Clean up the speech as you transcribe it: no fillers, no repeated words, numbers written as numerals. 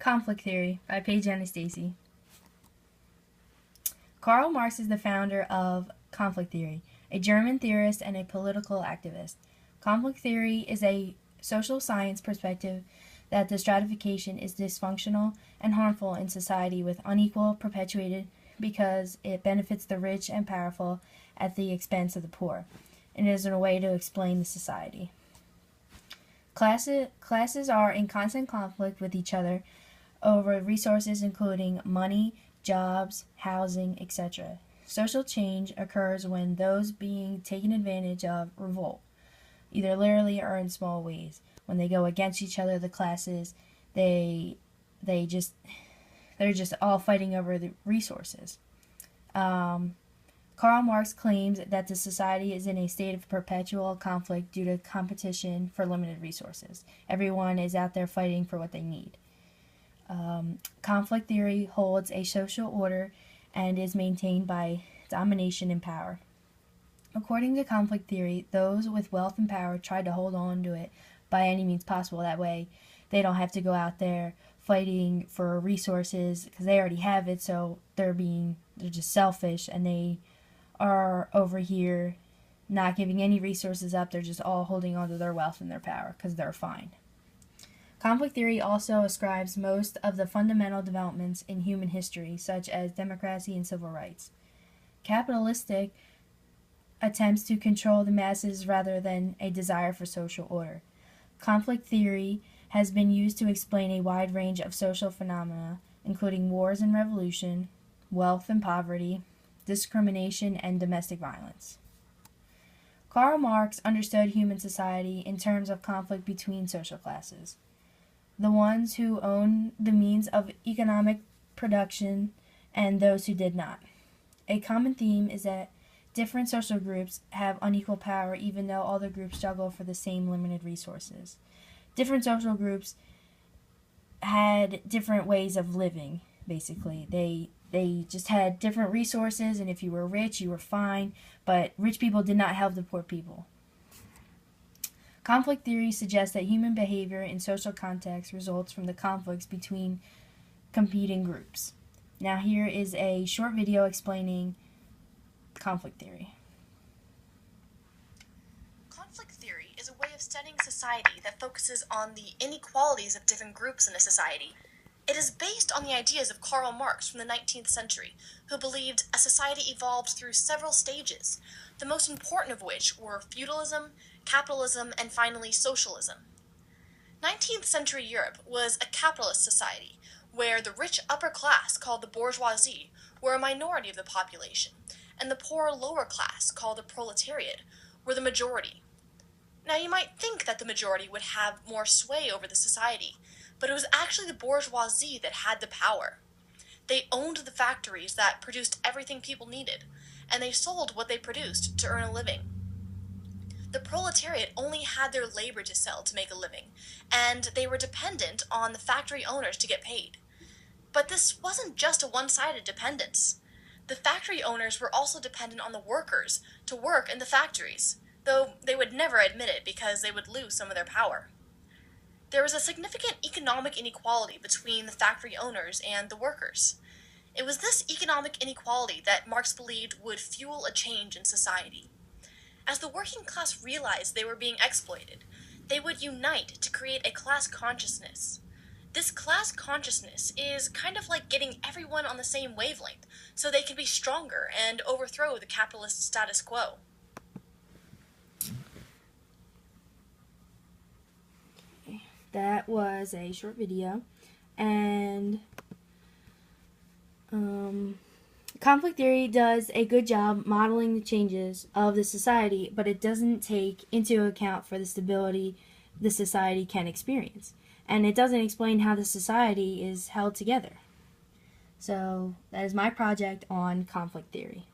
Conflict Theory by Paige Anastasi. Karl Marx is the founder of conflict theory, a German theorist and a political activist. Conflict theory is a social science perspective that the stratification is dysfunctional and harmful in society with unequal perpetuated because it benefits the rich and powerful at the expense of the poor, and is a way to explain the society. Classes are in constant conflict with each other over resources including money, jobs, housing, etc. Social change occurs when those being taken advantage of revolt, either literally or in small ways. When they go against each other, the classes, they're just all fighting over the resources. Karl Marx claims that the society is in a state of perpetual conflict due to competition for limited resources. Everyone is out there fighting for what they need. Conflict theory holds a social order and is maintained by domination and power. According to conflict theory, those with wealth and power try to hold on to it by any means possible. That way they don't have to go out there fighting for resources because they already have it, so they're just selfish, and they are over here not giving any resources up. They're just all holding on to their wealth and their power because they're fine. Conflict theory also ascribes most of the fundamental developments in human history, such as democracy and civil rights. Capitalistic attempts to control the masses rather than a desire for social order. Conflict theory has been used to explain a wide range of social phenomena, including wars and revolution, wealth and poverty, discrimination, and domestic violence. Karl Marx understood human society in terms of conflict between social classes. The ones who own the means of economic production and those who did not. A common theme is that different social groups have unequal power even though all the groups struggle for the same limited resources. Different social groups had different ways of living, basically. They just had different resources, and if you were rich, you were fine, but rich people did not help the poor people. Conflict theory suggests that human behavior in social contexts results from the conflicts between competing groups. Now here is a short video explaining conflict theory. Conflict theory is a way of studying society that focuses on the inequalities of different groups in a society. It is based on the ideas of Karl Marx from the 19th century, who believed a society evolved through several stages, the most important of which were feudalism, capitalism, and finally socialism. 19th century Europe was a capitalist society, where the rich upper class, called the bourgeoisie, were a minority of the population, and the poor lower class, called the proletariat, were the majority. Now you might think that the majority would have more sway over the society, but it was actually the bourgeoisie that had the power. They owned the factories that produced everything people needed, and they sold what they produced to earn a living. The proletariat only had their labor to sell to make a living, and they were dependent on the factory owners to get paid. But this wasn't just a one-sided dependence. The factory owners were also dependent on the workers to work in the factories, though they would never admit it because they would lose some of their power. There was a significant economic inequality between the factory owners and the workers. It was this economic inequality that Marx believed would fuel a change in society. As the working class realized they were being exploited, they would unite to create a class consciousness. This class consciousness is kind of like getting everyone on the same wavelength so they can be stronger and overthrow the capitalist status quo. That was a short video, and conflict theory does a good job modeling the changes of the society, but it doesn't take into account for the stability the society can experience, and it doesn't explain how the society is held together. So that is my project on conflict theory.